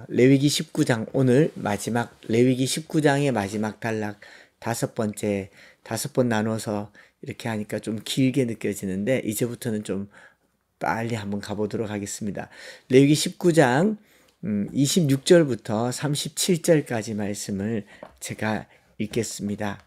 레위기 19장 오늘 마지막 레위기 19장의 마지막 단락 다섯 번 나눠서 이렇게 하니까 좀 길게 느껴지는데 이제부터는 좀 빨리 한번 가보도록 하겠습니다. 레위기 19장 26절부터 37절까지 말씀을 제가 읽겠습니다.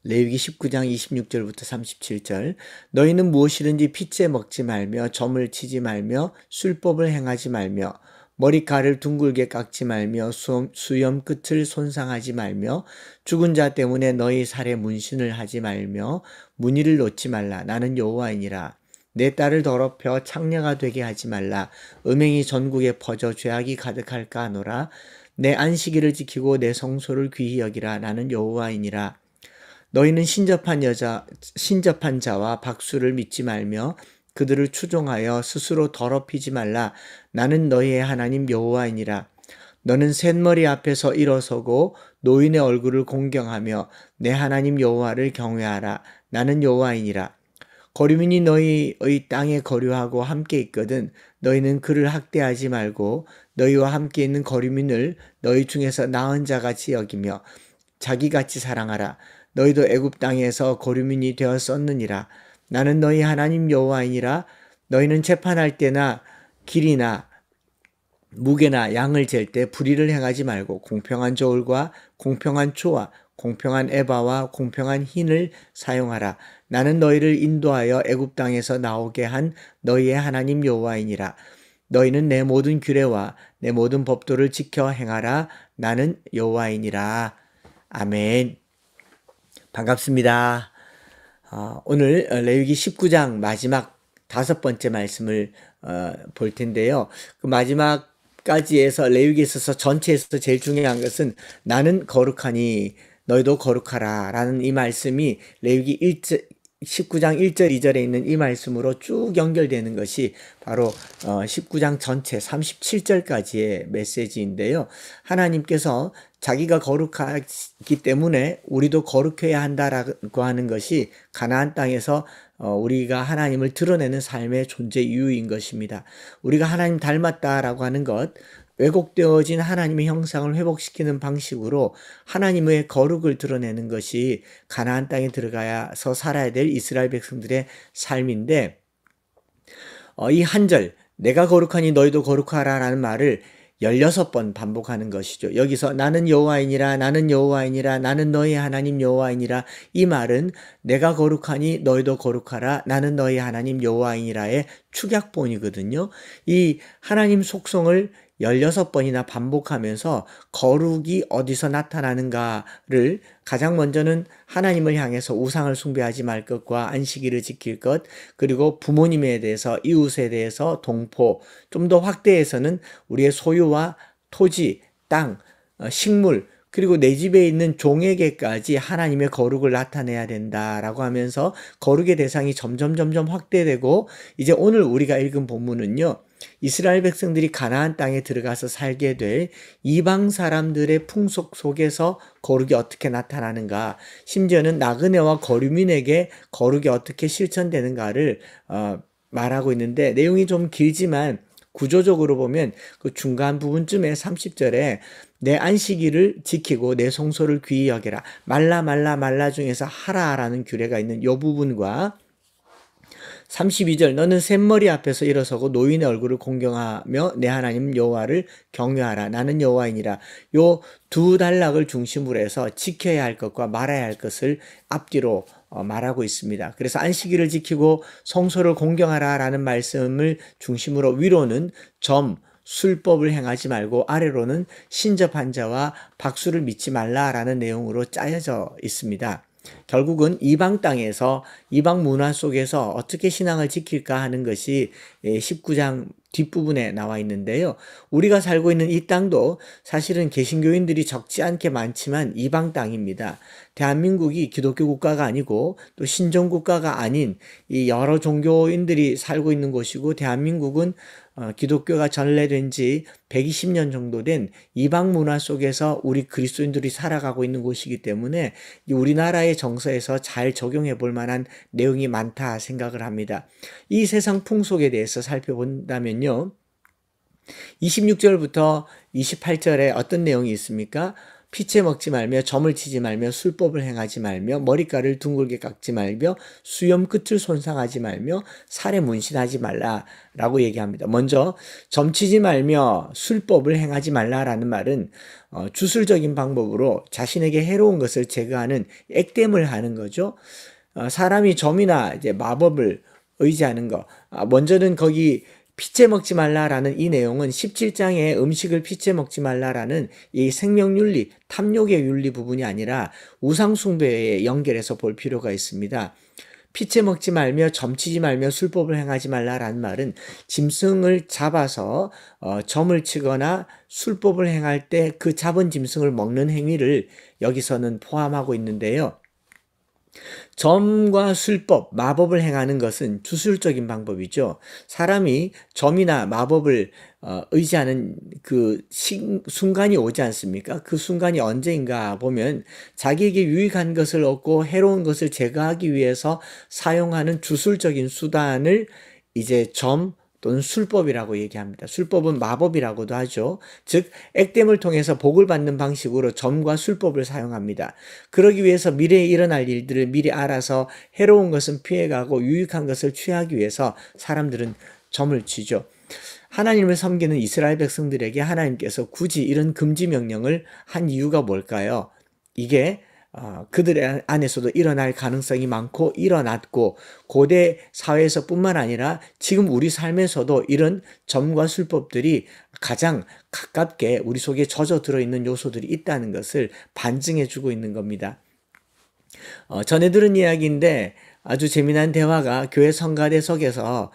레위기 19장 26절부터 37절 너희는 무엇이든지 핏째 먹지 말며 점을 치지 말며 술법을 행하지 말며 머리카락을 둥글게 깎지 말며 수염 끝을 손상하지 말며 죽은 자 때문에 너희 살에 문신을 하지 말며 무늬를 놓지 말라. 나는 여호와이니라. 내 딸을 더럽혀 창녀가 되게 하지 말라. 음행이 전국에 퍼져 죄악이 가득할까 하노라. 내 안식일을 지키고 내 성소를 귀히 여기라. 나는 여호와이니라. 너희는 신접한 자와 박수를 믿지 말며 그들을 추종하여 스스로 더럽히지 말라. 나는 너희의 하나님 여호와이니라. 너는 셋머리 앞에서 일어서고 노인의 얼굴을 공경하며 내 하나님 여호와를 경외하라. 나는 여호와이니라. 거류민이 너희의 땅에 거류하고 함께 있거든 너희는 그를 학대하지 말고 너희와 함께 있는 거류민을 너희 중에서 나은 자같이 여기며 자기같이 사랑하라. 너희도 애굽 땅에서 거류민이 되었었느니라. 나는 너희 하나님 여호와이니라. 너희는 재판할 때나 길이나 무게나 양을 잴 때 불의를 행하지 말고 공평한 저울과 공평한 초와 공평한 에바와 공평한 흰을 사용하라. 나는 너희를 인도하여 애굽 땅에서 나오게 한 너희의 하나님 여호와이니라. 너희는 내 모든 규례와 내 모든 법도를 지켜 행하라. 나는 여호와이니라. 아멘. 반갑습니다. 오늘 레위기 19장 마지막 다섯 번째 말씀을 볼 텐데요. 그 마지막까지에서 레위기에 있어서 전체에서 제일 중요한 것은 나는 거룩하니 너희도 거룩하라 라는 이 말씀이 레위기 19장 1절 2절에 있는 이 말씀으로 쭉 연결되는 것이 바로 19장 전체 37절까지의 메시지인데요. 하나님께서 자기가 거룩하기 때문에 우리도 거룩해야 한다라고 하는 것이 가나안 땅에서 우리가 하나님을 드러내는 삶의 존재 이유인 것입니다. 우리가 하나님 닮았다라고 하는 것, 왜곡되어진 하나님의 형상을 회복시키는 방식으로 하나님의 거룩을 드러내는 것이 가나안 땅에 들어가서 살아야 될 이스라엘 백성들의 삶인데, 이 한 절, 내가 거룩하니 너희도 거룩하라 라는 말을 16번 반복하는 것이죠. 여기서 나는 여호와이니라, 나는 여호와이니라, 나는 너희 하나님 여호와이니라, 이 말은 내가 거룩하니 너희도 거룩하라, 나는 너희 하나님 여호와이니라의 축약본이거든요. 이 하나님 속성을 16번이나 반복하면서 거룩이 어디서 나타나는가를 가장 먼저는 하나님을 향해서 우상을 숭배하지 말 것과 안식일을 지킬 것, 그리고 부모님에 대해서, 이웃에 대해서 동포, 좀 더 확대해서는 우리의 소유와 토지, 땅, 식물, 그리고 내 집에 있는 종에게까지 하나님의 거룩을 나타내야 된다라고 하면서 거룩의 대상이 점점 확대되고, 이제 오늘 우리가 읽은 본문은요, 이스라엘 백성들이 가나안 땅에 들어가서 살게 될 이방 사람들의 풍속 속에서 거룩이 어떻게 나타나는가, 심지어는 나그네와 거류민에게 거룩이 어떻게 실천되는가를 말하고 있는데, 내용이 좀 길지만 구조적으로 보면 그 중간 부분쯤에 30절에 내 안식일을 지키고 내 성소를 귀히 여겨라, 말라 중에서 하라라는 규례가 있는 이 부분과 32절 너는 샘머리 앞에서 일어서고 노인의 얼굴을 공경하며 내 하나님 여호와를 경외하라. 나는 여호와이니라. 요 두 단락을 중심으로 해서 지켜야 할 것과 말아야 할 것을 앞뒤로 말하고 있습니다. 그래서 안식일을 지키고 성소를 공경하라 라는 말씀을 중심으로 위로는 점, 술법을 행하지 말고 아래로는 신접한 자와 박수를 믿지 말라라는 내용으로 짜여져 있습니다. 결국은 이방 땅에서 이방 문화 속에서 어떻게 신앙을 지킬까 하는 것이 19장 뒷부분에 나와 있는데요. 우리가 살고 있는 이 땅도 사실은 개신교인들이 적지 않게 많지만 이방 땅입니다. 대한민국이 기독교 국가가 아니고 또 신정 국가가 아닌 이 여러 종교인들이 살고 있는 곳이고, 대한민국은 기독교가 전래된 지 120년 정도 된 이방 문화 속에서 우리 그리스도인들이 살아가고 있는 곳이기 때문에 우리나라의 정서에서 잘 적용해 볼 만한 내용이 많다 생각을 합니다. 이 세상 풍속에 대해서 살펴본다면요, 26절부터 28절에 어떤 내용이 있습니까? 피채 먹지 말며 점을 치지 말며 술법을 행하지 말며 머리카락을 둥글게 깎지 말며 수염 끝을 손상하지 말며 살에 문신하지 말라라고 얘기합니다. 먼저 점 치지 말며 술법을 행하지 말라라는 말은 주술적인 방법으로 자신에게 해로운 것을 제거하는 액땜을 하는 거죠. 사람이 점이나 이제 마법을 의지하는 거. 먼저는 거기 피채 먹지 말라라는 이 내용은 17장에 음식을 피채 먹지 말라라는 이 생명윤리, 탐욕의 윤리 부분이 아니라 우상숭배에 연결해서 볼 필요가 있습니다. 피채 먹지 말며 점치지 말며 술법을 행하지 말라라는 말은 짐승을 잡아서 점을 치거나 술법을 행할 때 그 잡은 짐승을 먹는 행위를 여기서는 포함하고 있는데요. 점과 술법, 마법을 행하는 것은 주술적인 방법이죠. 사람이 점이나 마법을 의지하는 그 순간이 오지 않습니까? 그 순간이 언제인가 보면 자기에게 유익한 것을 얻고 해로운 것을 제거하기 위해서 사용하는 주술적인 수단을 이제 점 또는 술법이라고 얘기합니다. 술법은 마법이라고도 하죠. 즉 액땜을 통해서 복을 받는 방식으로 점과 술법을 사용합니다. 그러기 위해서 미래에 일어날 일들을 미리 알아서 해로운 것은 피해가고 유익한 것을 취하기 위해서 사람들은 점을 치죠. 하나님을 섬기는 이스라엘 백성들에게 하나님께서 굳이 이런 금지 명령을 한 이유가 뭘까요? 이게 그들 안에서도 일어날 가능성이 많고 일어났고 고대 사회에서 뿐만 아니라 지금 우리 삶에서도 이런 점과 술법들이 가장 가깝게 우리 속에 젖어 들어있는 요소들이 있다는 것을 반증해 주고 있는 겁니다. 전에 들은 이야기인데 아주 재미난 대화가 교회 성가대석에서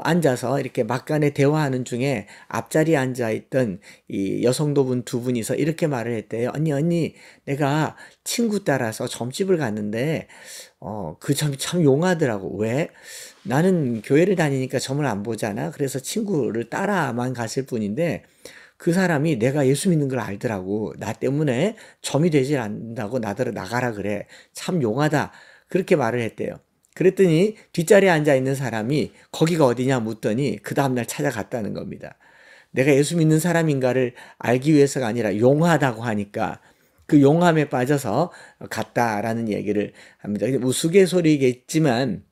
앉아서 이렇게 막간에 대화하는 중에 앞자리에 앉아있던 이 여성도분 두 분이서 이렇게 말을 했대요. 언니, 내가 친구 따라서 점집을 갔는데, 그 점이 참 용하더라고. 왜? 나는 교회를 다니니까 점을 안 보잖아. 그래서 친구를 따라만 갔을 뿐인데, 그 사람이 내가 예수 믿는 걸 알더라고. 나 때문에 점이 되질 않는다고 나가라 그래. 참 용하다. 그렇게 말을 했대요. 그랬더니 뒷자리에 앉아있는 사람이 거기가 어디냐 묻더니 그 다음날 찾아갔다는 겁니다. 내가 예수 믿는 사람인가를 알기 위해서가 아니라 용하다고 하니까 그 용함에 빠져서 갔다라는 얘기를 합니다. 우스갯소리겠지만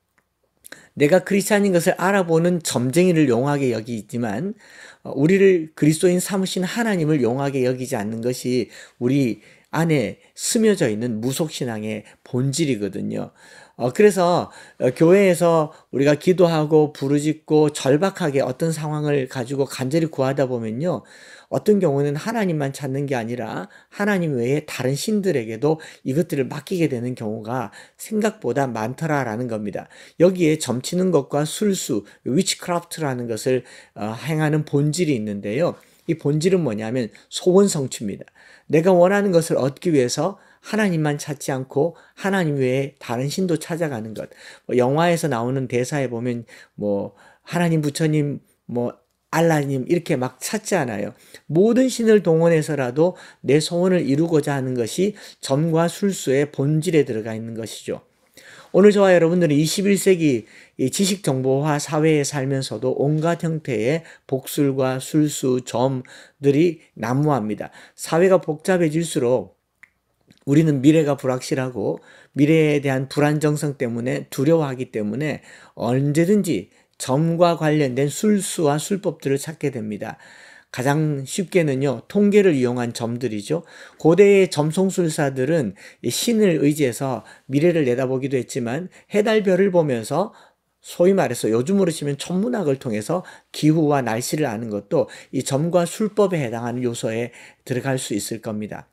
내가 크리스찬인 것을 알아보는 점쟁이를 용하게 여기지만 우리를 그리스도인 삼으신 하나님을 용하게 여기지 않는 것이 우리 안에 스며져 있는 무속신앙의 본질이거든요. 그래서 교회에서 우리가 기도하고 부르짖고 절박하게 어떤 상황을 가지고 간절히 구하다 보면요. 어떤 경우는 하나님만 찾는 게 아니라 하나님 외에 다른 신들에게도 이것들을 맡기게 되는 경우가 생각보다 많더라라는 겁니다. 여기에 점치는 것과 술수, 위치크래프트라는 것을 행하는 본질이 있는데요. 이 본질은 뭐냐면 소원 성취입니다. 내가 원하는 것을 얻기 위해서 하나님만 찾지 않고 하나님 외에 다른 신도 찾아가는 것. 영화에서 나오는 대사에 보면 하나님, 부처님, 알라님 이렇게 막 찾지 않아요. 모든 신을 동원해서라도 내 소원을 이루고자 하는 것이 점과 술수의 본질에 들어가 있는 것이죠. 오늘 저와 여러분들은 21세기 지식정보화 사회에 살면서도 온갖 형태의 복술과 술수, 점들이 난무합니다. 사회가 복잡해질수록 우리는 미래가 불확실하고 미래에 대한 불안정성 때문에 두려워하기 때문에 언제든지 점과 관련된 술수와 술법들을 찾게 됩니다. 가장 쉽게는요, 통계를 이용한 점들이죠. 고대의 점성술사들은 신을 의지해서 미래를 내다보기도 했지만 해달별을 보면서 소위 말해서 요즘으로 치면 천문학을 통해서 기후와 날씨를 아는 것도 이 점과 술법에 해당하는 요소에 들어갈 수 있을 겁니다.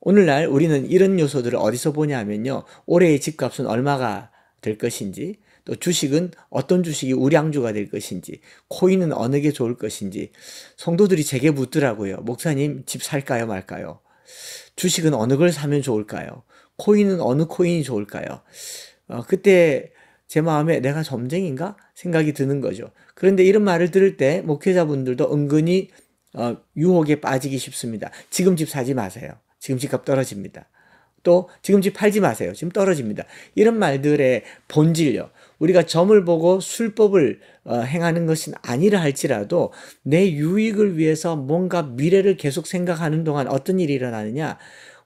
오늘날 우리는 이런 요소들을 어디서 보냐면요. 올해의 집값은 얼마가 될 것인지, 또 주식은 어떤 주식이 우량주가 될 것인지, 코인은 어느 게 좋을 것인지, 성도들이 제게 묻더라고요. 목사님, 집 살까요, 말까요? 주식은 어느 걸 사면 좋을까요? 코인은 어느 코인이 좋을까요? 그때 제 마음에 내가 점쟁인가? 생각이 드는 거죠. 그런데 이런 말을 들을 때 목회자분들도 은근히 유혹에 빠지기 쉽습니다. 지금 집 사지 마세요. 지금 집값 떨어집니다. 또 지금 집 팔지 마세요. 지금 떨어집니다. 이런 말들의 본질요. 우리가 점을 보고 술법을 행하는 것은 아니라 할지라도 내 유익을 위해서 뭔가 미래를 계속 생각하는 동안 어떤 일이 일어나느냐?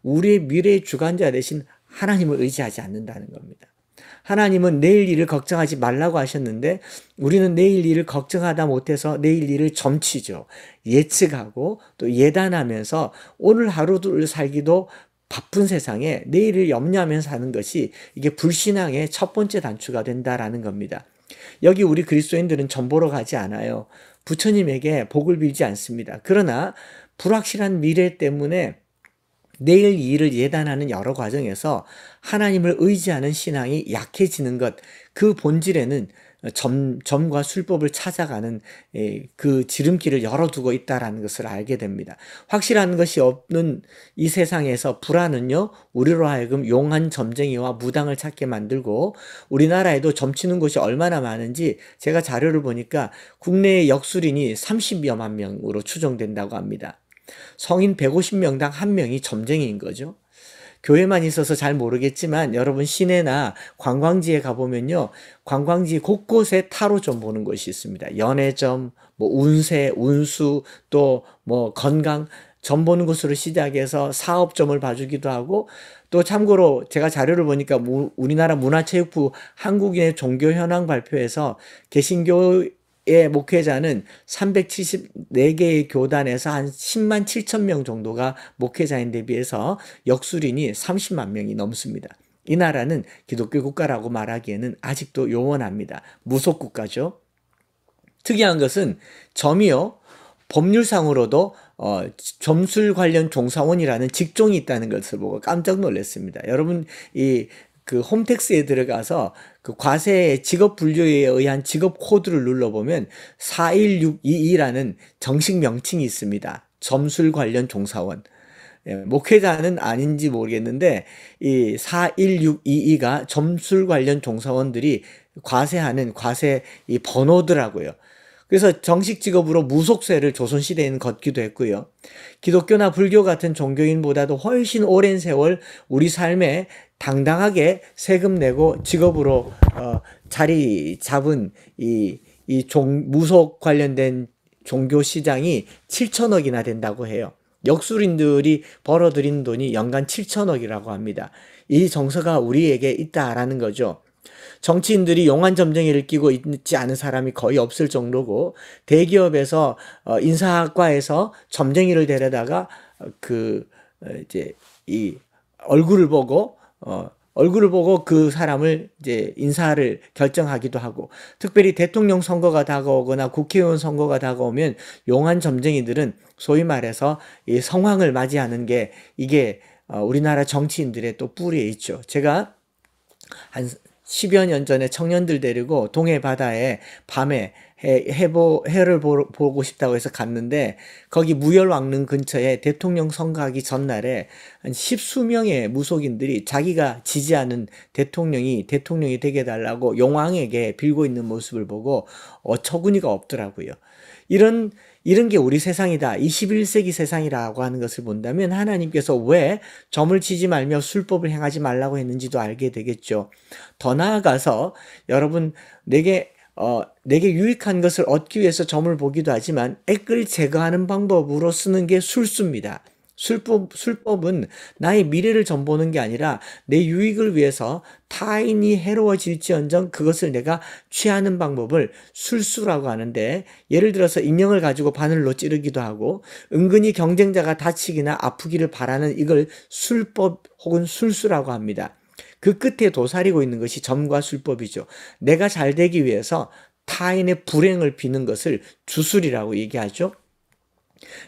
우리의 미래의 주관자 대신 하나님을 의지하지 않는다는 겁니다. 하나님은 내일 일을 걱정하지 말라고 하셨는데 우리는 내일 일을 걱정하다 못해서 내일 일을 점치죠. 예측하고 또 예단하면서 오늘 하루를 살기도 바쁜 세상에 내일을 염려하면서 사는 것이 이게 불신앙의 첫 번째 단추가 된다라는 겁니다. 여기 우리 그리스도인들은 점 보러 가지 않아요. 부처님에게 복을 빌지 않습니다. 그러나 불확실한 미래 때문에 내일 이 일을 예단하는 여러 과정에서 하나님을 의지하는 신앙이 약해지는 것, 그 본질에는 점과 술법을 찾아가는 그 지름길을 열어두고 있다는 것을 알게 됩니다. 확실한 것이 없는 이 세상에서 불안은요, 우리로 하여금 용한 점쟁이와 무당을 찾게 만들고 우리나라에도 점치는 곳이 얼마나 많은지 제가 자료를 보니까 국내의 역술인이 30여만 명으로 추정된다고 합니다. 성인 150명당 1명이 점쟁이인 거죠. 교회만 있어서 잘 모르겠지만 여러분 시내나 관광지에 가보면요. 관광지 곳곳에 타로 점 보는 곳이 있습니다. 연애점, 뭐 운세, 운수, 또 뭐 건강 점 보는 곳으로 시작해서 사업점을 봐주기도 하고 또 참고로 제가 자료를 보니까 우리나라 문화체육부 한국인의 종교 현황 발표에서 개신교의 목회자는 374개의 교단에서 한 10만 7천 명 정도가 목회자인데 비해서 역술인이 30만 명이 넘습니다. 이 나라는 기독교 국가라고 말하기에는 아직도 요원합니다. 무속 국가죠. 특이한 것은 점이요. 법률상으로도 점술 관련 종사원이라는 직종이 있다는 것을 보고 깜짝 놀랐습니다. 여러분 그 홈택스에 들어가서 그 과세의 직업 분류에 의한 직업 코드를 눌러보면 41622라는 정식 명칭이 있습니다. 점술 관련 종사원. 목회자는 아닌지 모르겠는데 이 41622가 점술 관련 종사원들이 과세하는 과세 이 번호더라고요. 그래서 정식 직업으로 무속세를 조선시대에는 걷기도 했고요. 기독교나 불교 같은 종교인보다도 훨씬 오랜 세월 우리 삶에 당당하게 세금 내고 직업으로 자리 잡은 무속 관련된 종교 시장이 7천억이나 된다고 해요. 역술인들이 벌어들인 돈이 연간 7천억이라고 합니다. 이 정서가 우리에게 있다라는 거죠. 정치인들이 용한 점쟁이를 끼고 있지 않은 사람이 거의 없을 정도고 대기업에서 인사학과에서 점쟁이를 데려다가 이제 이 얼굴을 보고 그 사람을 이제 인사를 결정하기도 하고 특별히 대통령 선거가 다가오거나 국회의원 선거가 다가오면 용한 점쟁이들은 소위 말해서 이 성황을 맞이하는 게 이게 우리나라 정치인들의 또 뿌리에 있죠. 제가 한 10여 년 전에 청년들 데리고 동해 바다에 밤에 해를 보고 싶다고 해서 갔는데 거기 무열왕릉 근처에 대통령 선거하기 전날에 한 10수명의 무속인들이 자기가 지지하는 대통령이 되게 해달라고 용왕에게 빌고 있는 모습을 보고 어처구니가 없더라고요. 이런 게 우리 세상이다. 21세기 세상이라고 하는 것을 본다면 하나님께서 왜 점을 치지 말며 술법을 행하지 말라고 했는지도 알게 되겠죠. 더 나아가서 여러분 내게 유익한 것을 얻기 위해서 점을 보기도 하지만 액을 제거하는 방법으로 쓰는 게 술수입니다. 술법은 나의 미래를 점보는 게 아니라 내 유익을 위해서 타인이 해로워질지언정 그것을 내가 취하는 방법을 술수라고 하는데 예를 들어서 인형을 가지고 바늘로 찌르기도 하고 은근히 경쟁자가 다치기나 아프기를 바라는 이걸 술법 혹은 술수라고 합니다. 그 끝에 도사리고 있는 것이 점과 술법이죠. 내가 잘 되기 위해서 타인의 불행을 비는 것을 주술이라고 얘기하죠.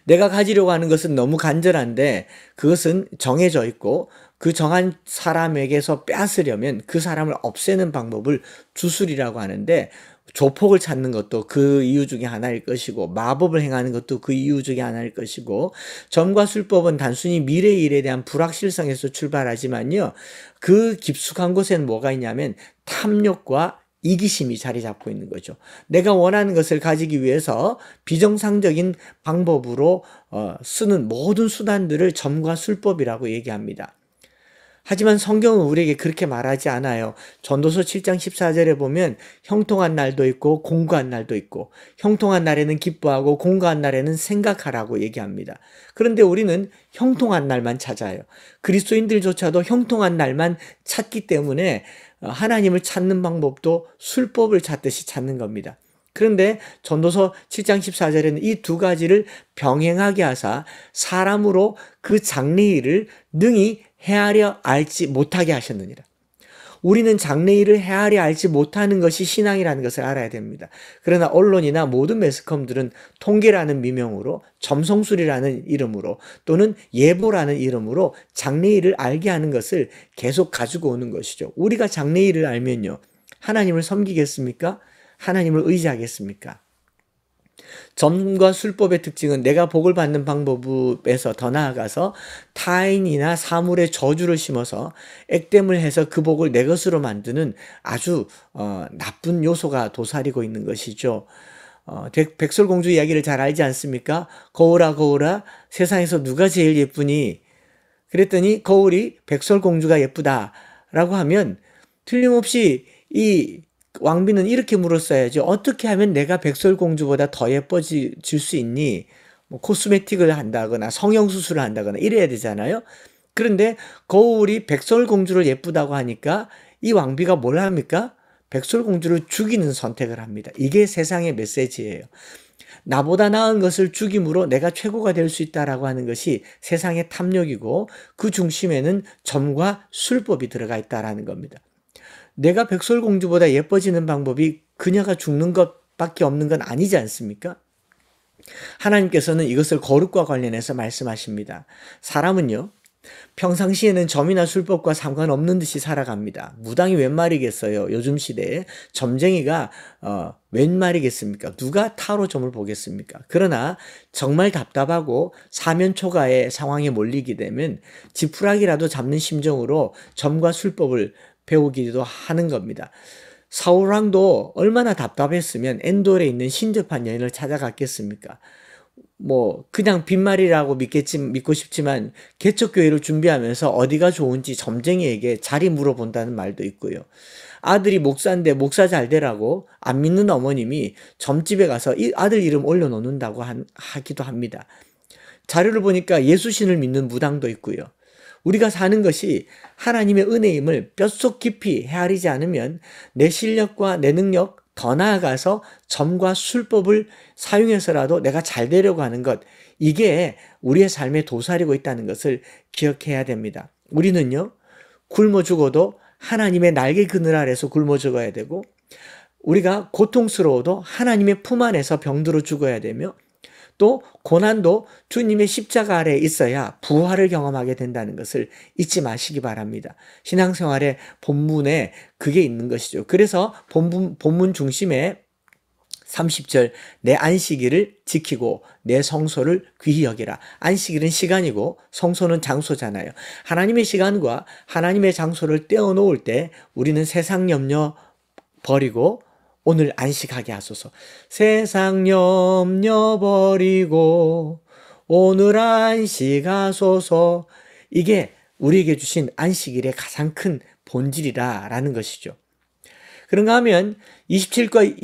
내가 가지려고 하는 것은 너무 간절한데 그것은 정해져 있고 그 정한 사람에게서 빼앗으려면 그 사람을 없애는 방법을 주술이라고 하는데 조폭을 찾는 것도 그 이유 중에 하나일 것이고 마법을 행하는 것도 그 이유 중에 하나일 것이고 점과 술법은 단순히 미래의 일에 대한 불확실성에서 출발하지만요. 그 깊숙한 곳에는 뭐가 있냐면 탐욕과 이기심이 자리 잡고 있는 거죠. 내가 원하는 것을 가지기 위해서 비정상적인 방법으로 쓰는 모든 수단들을 점과 술법이라고 얘기합니다. 하지만 성경은 우리에게 그렇게 말하지 않아요. 전도서 7장 14절에 보면 형통한 날도 있고 공고한 날도 있고, 형통한 날에는 기뻐하고 공고한 날에는 생각하라고 얘기합니다. 그런데 우리는 형통한 날만 찾아요. 그리스도인들조차도 형통한 날만 찾기 때문에 하나님을 찾는 방법도 술법을 찾듯이 찾는 겁니다. 그런데 전도서 7장 14절에는 이 두 가지를 병행하게 하사 사람으로 그 장래일을 능히 헤아려 알지 못하게 하셨느니라. 우리는 장래일을 헤아려 알지 못하는 것이 신앙이라는 것을 알아야 됩니다. 그러나 언론이나 모든 매스컴들은 통계라는 미명으로, 점성술이라는 이름으로, 또는 예보라는 이름으로 장래일을 알게 하는 것을 계속 가지고 오는 것이죠. 우리가 장래일을 알면요, 하나님을 섬기겠습니까? 하나님을 의지하겠습니까? 점과 술법의 특징은 내가 복을 받는 방법에서 더 나아가서 타인이나 사물에 저주를 심어서 액땜을 해서 그 복을 내 것으로 만드는 아주 나쁜 요소가 도사리고 있는 것이죠. 백설공주 이야기를 잘 알지 않습니까? 거울아 거울아 세상에서 누가 제일 예쁘니? 그랬더니 거울이 백설공주가 예쁘다라고 하면 틀림없이 이 왕비는 이렇게 물었어야죠. 어떻게 하면 내가 백설공주보다 더 예뻐질 수 있니? 뭐 코스메틱을 한다거나 성형수술을 한다거나 이래야 되잖아요. 그런데 거울이 백설공주를 예쁘다고 하니까 이 왕비가 뭘 합니까? 백설공주를 죽이는 선택을 합니다. 이게 세상의 메시지예요. 나보다 나은 것을 죽임으로 내가 최고가 될 수 있다라고 하는 것이 세상의 탐욕이고, 그 중심에는 점과 술법이 들어가 있다라는 겁니다. 내가 백설공주보다 예뻐지는 방법이 그녀가 죽는 것밖에 없는 건 아니지 않습니까? 하나님께서는 이것을 거룩과 관련해서 말씀하십니다. 사람은요, 평상시에는 점이나 술법과 상관없는 듯이 살아갑니다. 무당이 웬 말이겠어요? 요즘 시대에 점쟁이가 웬 말이겠습니까? 누가 타로 점을 보겠습니까? 그러나 정말 답답하고 사면초가의 상황에 몰리게 되면 지푸라기라도 잡는 심정으로 점과 술법을 배우기도 하는 겁니다. 사울왕도 얼마나 답답했으면 엔돌에 있는 신접한 여인을 찾아갔겠습니까? 뭐 그냥 빈말이라고 믿고 싶지만 개척교회를 준비하면서 어디가 좋은지 점쟁이에게 자리 물어본다는 말도 있고요. 아들이 목사인데 목사 잘 되라고 안 믿는 어머님이 점집에 가서 이 아들 이름 올려놓는다고 하기도 합니다. 자료를 보니까 예수신을 믿는 무당도 있고요. 우리가 사는 것이 하나님의 은혜임을 뼛속 깊이 헤아리지 않으면 내 실력과 내 능력, 더 나아가서 점과 술법을 사용해서라도 내가 잘 되려고 하는 것, 이게 우리의 삶에 도사리고 있다는 것을 기억해야 됩니다. 우리는요, 굶어 죽어도 하나님의 날개 그늘 아래서 굶어 죽어야 되고, 우리가 고통스러워도 하나님의 품 안에서 병들어 죽어야 되며, 또 고난도 주님의 십자가 아래에 있어야 부활을 경험하게 된다는 것을 잊지 마시기 바랍니다. 신앙생활의 본문에 그게 있는 것이죠. 그래서 본문 중심에 30절 내 안식일을 지키고 내 성소를 귀히 여기라. 안식일은 시간이고 성소는 장소잖아요. 하나님의 시간과 하나님의 장소를 떼어놓을 때 우리는 세상 염려 버리고 오늘 안식하게 하소서. 세상 염려 버리고 오늘 안식하소서. 이게 우리에게 주신 안식일의 가장 큰 본질이라는 것이죠. 그런가 하면 27절과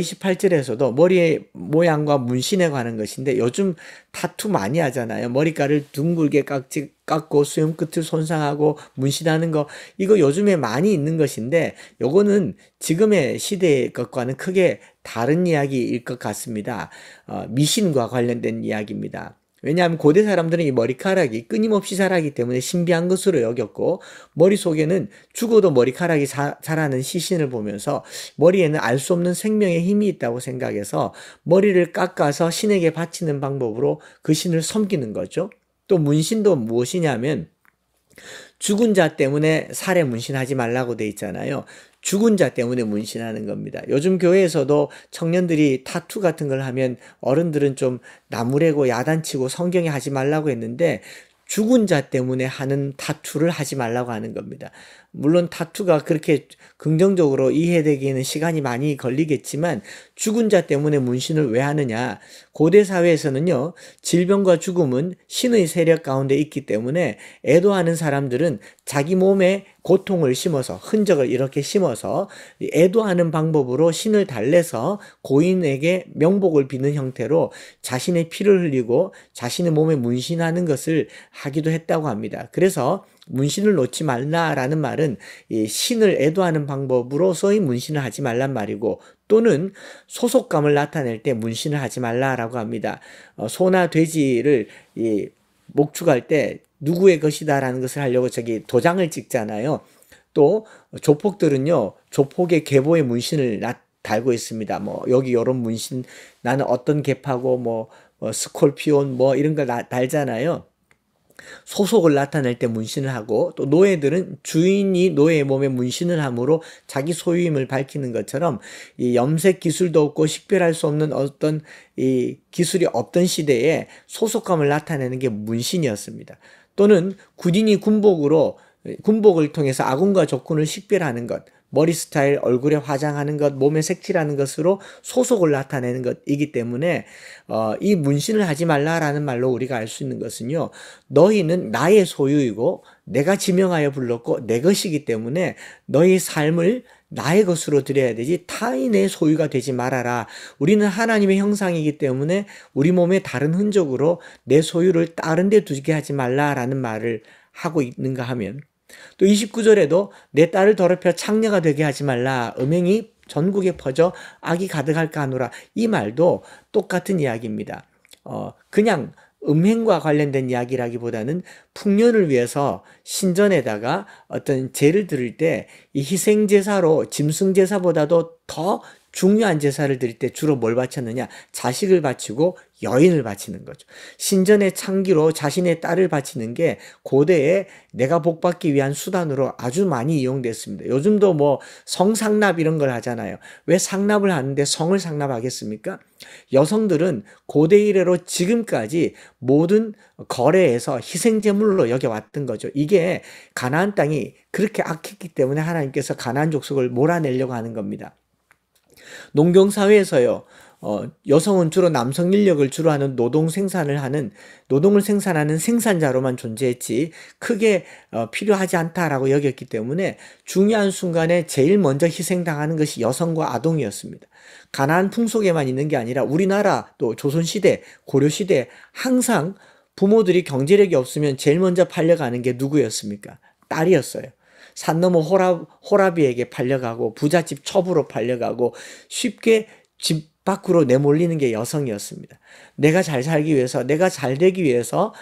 28절에서도 머리의 모양과 문신에 관한 것인데, 요즘 타투 많이 하잖아요. 머리카락을 둥글게 깎고 수염 끝을 손상하고 문신하는 거, 이거 요즘에 많이 있는 것인데 요거는 지금의 시대의 것과는 크게 다른 이야기일 것 같습니다. 미신과 관련된 이야기입니다. 왜냐하면 고대 사람들은 이 머리카락이 끊임없이 자라기 때문에 신비한 것으로 여겼고, 머릿속에는 죽어도 머리카락이 자라는 시신을 보면서 머리에는 알 수 없는 생명의 힘이 있다고 생각해서 머리를 깎아서 신에게 바치는 방법으로 그 신을 섬기는 거죠. 또 문신도 무엇이냐면, 죽은 자 때문에 살에 문신하지 말라고 돼 있잖아요. 죽은 자 때문에 문신하는 겁니다. 요즘 교회에서도 청년들이 타투 같은 걸 하면 어른들은 좀 나무래고 야단치고 성경에 하지 말라고 했는데, 죽은 자 때문에 하는 타투를 하지 말라고 하는 겁니다. 물론 타투가 그렇게 긍정적으로 이해되기에는 시간이 많이 걸리겠지만 죽은 자 때문에 문신을 왜 하느냐? 고대 사회에서는요, 질병과 죽음은 신의 세력 가운데 있기 때문에 애도하는 사람들은 자기 몸에 고통을 심어서, 흔적을 이렇게 심어서 애도하는 방법으로 신을 달래서 고인에게 명복을 비는 형태로 자신의 피를 흘리고 자신의 몸에 문신하는 것을 하기도 했다고 합니다. 그래서 문신을 놓지 말라라는 말은 이 신을 애도하는 방법으로서의 문신을 하지 말란 말이고, 또는 소속감을 나타낼 때 문신을 하지 말라라고 합니다. 소나 돼지를 목축할 때 누구의 것이다라는 것을 하려고 저기 도장을 찍잖아요. 또 조폭들은요, 조폭의 계보에 문신을 달고 있습니다. 뭐 여기 이런 문신, 나는 어떤 계파고 뭐 스콜피온 뭐 이런 걸 달잖아요. 소속을 나타낼 때 문신을 하고, 또 노예들은 주인이 노예의 몸에 문신을 함으로 자기 소유임을 밝히는 것처럼 이 염색 기술도 없고 식별할 수 없는 어떤 이 기술이 없던 시대에 소속감을 나타내는 게 문신이었습니다. 또는 군인이 군복을 통해서 아군과 적군을 식별하는 것, 머리 스타일, 얼굴에 화장하는 것, 몸에 색칠하는 것으로 소속을 나타내는 것이기 때문에 이 문신을 하지 말라라는 말로 우리가 알 수 있는 것은요, 너희는 나의 소유이고 내가 지명하여 불렀고 내 것이기 때문에 너희 삶을 나의 것으로 드려야 되지 타인의 소유가 되지 말아라. 우리는 하나님의 형상이기 때문에 우리 몸에 다른 흔적으로 내 소유를 다른 데 두게 하지 말라라는 말을 하고 있는가 하면, 또 29절에도 내 딸을 더럽혀 창녀가 되게 하지 말라. 음행이 전국에 퍼져 악이 가득할까 하노라. 이 말도 똑같은 이야기입니다. 그냥 음행과 관련된 이야기라기보다는 풍년을 위해서 신전에다가 어떤 제를 드릴 때 이 희생제사로 짐승제사보다도 더 중요한 제사를 드릴 때 주로 뭘 바쳤느냐? 자식을 바치고 여인을 바치는 거죠. 신전의 창기로 자신의 딸을 바치는 게 고대에 내가 복받기 위한 수단으로 아주 많이 이용됐습니다. 요즘도 뭐 성상납 이런 걸 하잖아요. 왜 상납을 하는데 성을 상납하겠습니까? 여성들은 고대 이래로 지금까지 모든 거래에서 희생제물로 여겨왔던 거죠. 이게 가나안 땅이 그렇게 악했기 때문에 하나님께서 가나안 족속을 몰아내려고 하는 겁니다. 농경사회에서요, 여성은 주로 남성 인력을 주로 하는 노동을 생산하는 생산자로만 존재했지 크게 필요하지 않다라고 여겼기 때문에 중요한 순간에 제일 먼저 희생당하는 것이 여성과 아동이었습니다. 가나안 풍속에만 있는 게 아니라 우리나라 또 조선시대, 고려시대 항상 부모들이 경제력이 없으면 제일 먼저 팔려가는 게 누구였습니까? 딸이었어요. 산 넘어 호라비에게 팔려가고 부잣집 첩으로 팔려가고 쉽게 집 밖으로 내몰리는 게 여성이었습니다. 내가 잘 살기 위해서, 내가 잘 되기 위해서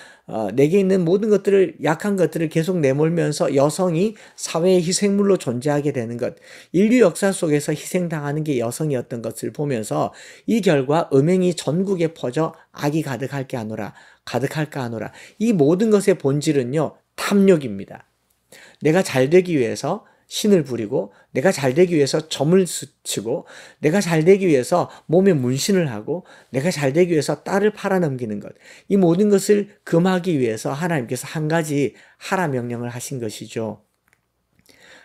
내게 있는 모든 것들을, 약한 것들을 계속 내몰면서 여성이 사회의 희생물로 존재하게 되는 것, 인류 역사 속에서 희생당하는 게 여성이었던 것을 보면서 이 결과 음행이 전국에 퍼져 악이 가득할까 하노라. 이 모든 것의 본질은요, 탐욕입니다. 내가 잘 되기 위해서 신을 부리고, 내가 잘 되기 위해서 점을 치고, 내가 잘 되기 위해서 몸에 문신을 하고, 내가 잘 되기 위해서 딸을 팔아넘기는 것, 이 모든 것을 금하기 위해서 하나님께서 한 가지 하라 명령을 하신 것이죠.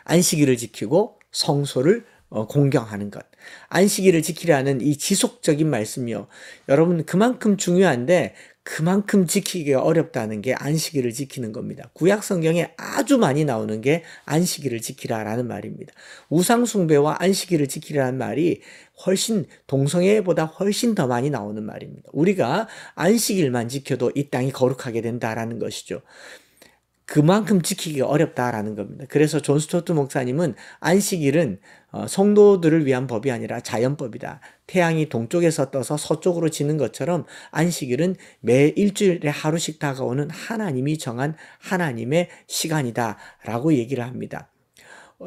안식일을 지키고 성소를 공경하는 것. 안식일을 지키라는 이 지속적인 말씀이요, 여러분 그만큼 중요한데 그만큼 지키기가 어렵다는 게 안식일을 지키는 겁니다. 구약 성경에 아주 많이 나오는 게 안식일을 지키라라는 말입니다. 우상 숭배와 안식일을 지키라는 말이 동성애보다 훨씬 더 많이 나오는 말입니다. 우리가 안식일만 지켜도 이 땅이 거룩하게 된다라는 것이죠. 그만큼 지키기가 어렵다라는 겁니다. 그래서 존 스토트 목사님은 안식일은 성도들을 위한 법이 아니라 자연법이다. 태양이 동쪽에서 떠서 서쪽으로 지는 것처럼 안식일은 매 일주일에 하루씩 다가오는 하나님이 정한 하나님의 시간이다 라고 얘기를 합니다.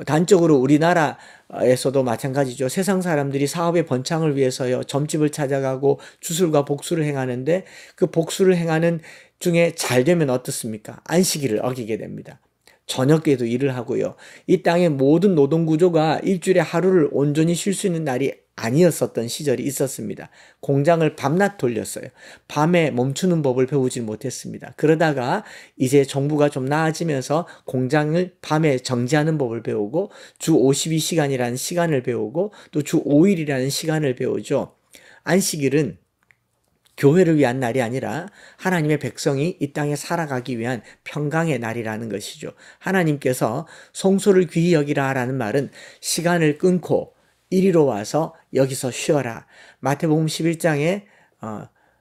단적으로 우리나라에서도 마찬가지죠. 세상 사람들이 사업의 번창을 위해서요, 점집을 찾아가고 주술과 복수를 행하는데 그 복수를 행하는 중에 잘 되면 어떻습니까? 안식일을 어기게 됩니다. 저녁에도 일을 하고요. 이 땅의 모든 노동 구조가 일주일에 하루를 온전히 쉴 수 있는 날이 아니었었던 시절이 있었습니다. 공장을 밤낮 돌렸어요. 밤에 멈추는 법을 배우지 못했습니다. 그러다가 이제 정부가 좀 나아지면서 공장을 밤에 정지하는 법을 배우고 주 52시간이라는 시간을 배우고 또 주 5일이라는 시간을 배우죠. 안식일은 교회를 위한 날이 아니라 하나님의 백성이 이 땅에 살아가기 위한 평강의 날이라는 것이죠. 하나님께서 성소를 귀히 여기라라는 말은 시간을 끊고 이리로 와서 여기서 쉬어라. 마태복음 11장에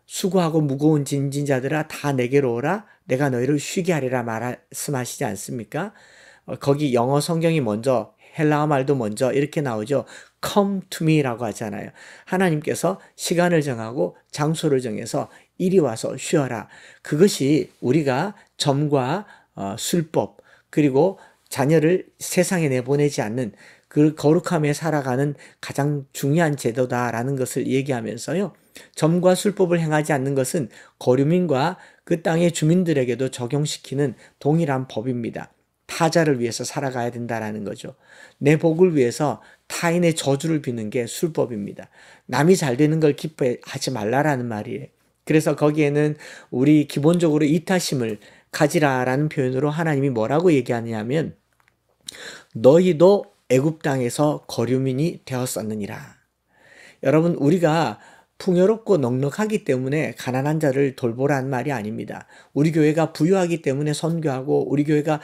수고하고 무거운 짐진 자들아 다 내게로 오라. 내가 너희를 쉬게 하리라 말씀하시지 않습니까? 거기 영어 성경이 먼저 헬라어 말도 먼저 이렇게 나오죠. Come to me라고 하잖아요. 하나님께서 시간을 정하고 장소를 정해서 이리 와서 쉬어라. 그것이 우리가 점과 술법 그리고 자녀를 세상에 내보내지 않는 그 거룩함에 살아가는 가장 중요한 제도다라는 것을 얘기하면서요. 점과 술법을 행하지 않는 것은 거류민과 그 땅의 주민들에게도 적용시키는 동일한 법입니다. 타자를 위해서 살아가야 된다라는 거죠. 내 복을 위해서 타인의 저주를 비는 게 술법입니다. 남이 잘 되는 걸 기뻐하지 말라라는 말이에요. 그래서 거기에는 우리 기본적으로 이타심을 가지라라는 표현으로 하나님이 뭐라고 얘기하냐면 너희도 애굽 땅에서 거류민이 되었었느니라. 여러분 우리가 풍요롭고 넉넉하기 때문에 가난한 자를 돌보라는 말이 아닙니다. 우리 교회가 부유하기 때문에 선교하고 우리 교회가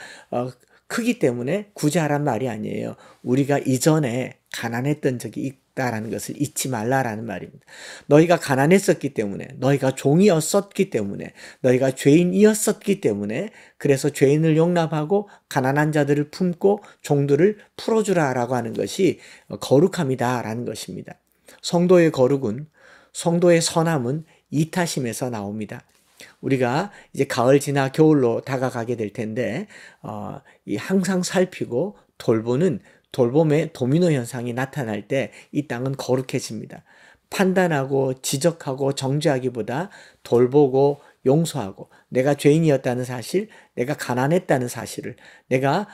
크기 때문에 구제하란 말이 아니에요. 우리가 이전에 가난했던 적이 있다라는 것을 잊지 말라라는 말입니다. 너희가 가난했었기 때문에 너희가 종이었었기 때문에 너희가 죄인이었었기 때문에 그래서 죄인을 용납하고 가난한 자들을 품고 종들을 풀어주라라고 하는 것이 거룩함이다라는 것입니다. 성도의 거룩은 성도의 선함은 이타심에서 나옵니다. 우리가 이제 가을 지나 겨울로 다가가게 될 텐데 항상 살피고 돌보는 돌봄의 도미노 현상이 나타날 때 이 땅은 거룩해집니다. 판단하고 지적하고 정죄하기보다 돌보고 용서하고 내가 죄인이었다는 사실, 내가 가난했다는 사실을 내가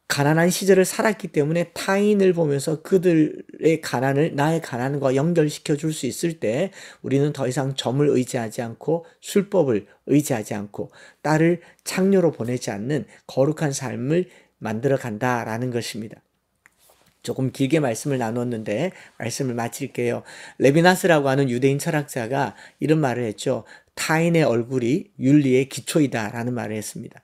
가난한 시절을 살았기 때문에 타인을 보면서 그들의 가난을 나의 가난과 연결시켜 줄 수 있을 때 우리는 더 이상 점을 의지하지 않고 술법을 의지하지 않고 딸을 창녀로 보내지 않는 거룩한 삶을 만들어 간다라는 것입니다. 조금 길게 말씀을 나눴는데 말씀을 마칠게요. 레비나스라고 하는 유대인 철학자가 이런 말을 했죠. 타인의 얼굴이 윤리의 기초이다라는 말을 했습니다.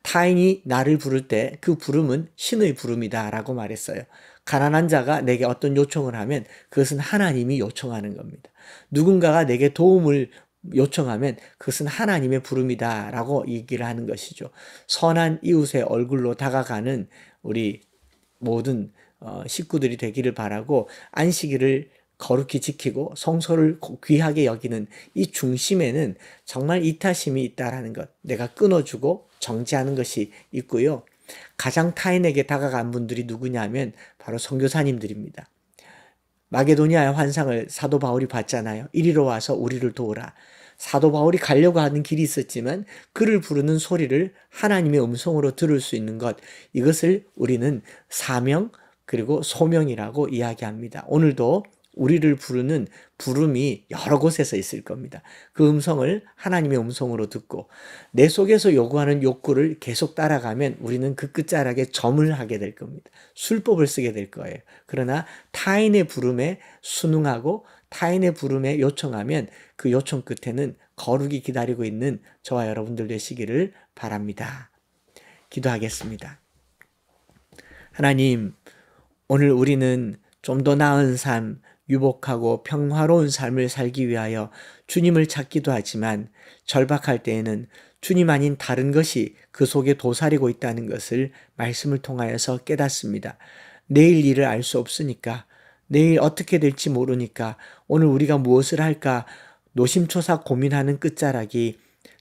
타인이 나를 부를 때 그 부름은 신의 부름이다 라고 말했어요. 가난한 자가 내게 어떤 요청을 하면 그것은 하나님이 요청하는 겁니다. 누군가가 내게 도움을 요청하면 그것은 하나님의 부름이다 라고 얘기를 하는 것이죠. 선한 이웃의 얼굴로 다가가는 우리 모든 식구들이 되기를 바라고 안식일을 거룩히 지키고 성소를 귀하게 여기는 이 중심에는 정말 이타심이 있다라는 것, 내가 끊어주고 정지하는 것이 있고요. 가장 타인에게 다가간 분들이 누구냐면 바로 선교사님들입니다. 마게도니아의 환상을 사도 바울이 봤잖아요. 이리로 와서 우리를 도우라. 사도 바울이 가려고 하는 길이 있었지만 그를 부르는 소리를 하나님의 음성으로 들을 수 있는 것, 이것을 우리는 사명 그리고 소명이라고 이야기합니다. 오늘도 우리를 부르는 부름이 여러 곳에서 있을 겁니다. 그 음성을 하나님의 음성으로 듣고 내 속에서 요구하는 욕구를 계속 따라가면 우리는 그 끝자락에 점을 하게 될 겁니다. 술법을 쓰게 될 거예요. 그러나 타인의 부름에 순응하고 타인의 부름에 요청하면 그 요청 끝에는 거룩이 기다리고 있는 저와 여러분들 되시기를 바랍니다. 기도하겠습니다. 하나님, 오늘 우리는 좀 더 나은 삶, 유복하고 평화로운 삶을 살기 위하여 주님을 찾기도 하지만 절박할 때에는 주님 아닌 다른 것이 그 속에 도사리고 있다는 것을 말씀을 통하여서 깨닫습니다. 내일 일을 알 수 없으니까, 내일 어떻게 될지 모르니까 오늘 우리가 무엇을 할까 노심초사 고민하는 끝자락이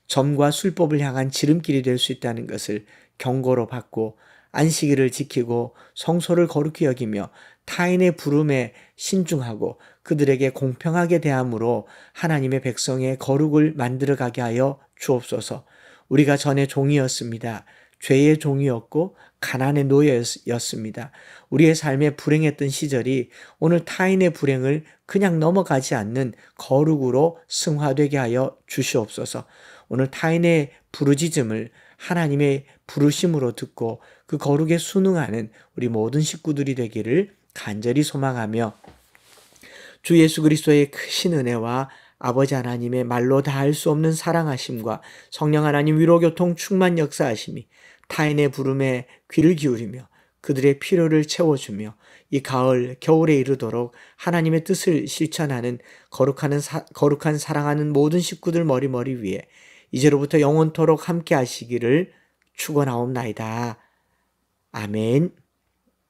점과 술법을 향한 지름길이 될 수 있다는 것을 경고로 받고 안식일을 지키고 성소를 거룩히 여기며 타인의 부름에 신중하고 그들에게 공평하게 대함으로 하나님의 백성의 거룩을 만들어가게 하여 주옵소서. 우리가 전에 종이었습니다. 죄의 종이었고 가난의 노예였습니다. 우리의 삶에 불행했던 시절이 오늘 타인의 불행을 그냥 넘어가지 않는 거룩으로 승화되게 하여 주시옵소서. 오늘 타인의 부르짖음을 하나님의 부르심으로 듣고 그 거룩에 순응하는 우리 모든 식구들이 되기를 간절히 소망하며, 주 예수 그리스도의 크신 은혜와 아버지 하나님의 말로 다 할 수 없는 사랑하심과 성령 하나님 위로교통 충만 역사하심이 타인의 부름에 귀를 기울이며 그들의 필요를 채워주며 이 가을 겨울에 이르도록 하나님의 뜻을 실천하는 거룩한 사랑하는 모든 식구들 머리 위에 이제로부터 영원토록 함께 하시기를 축원하옵나이다. 아멘.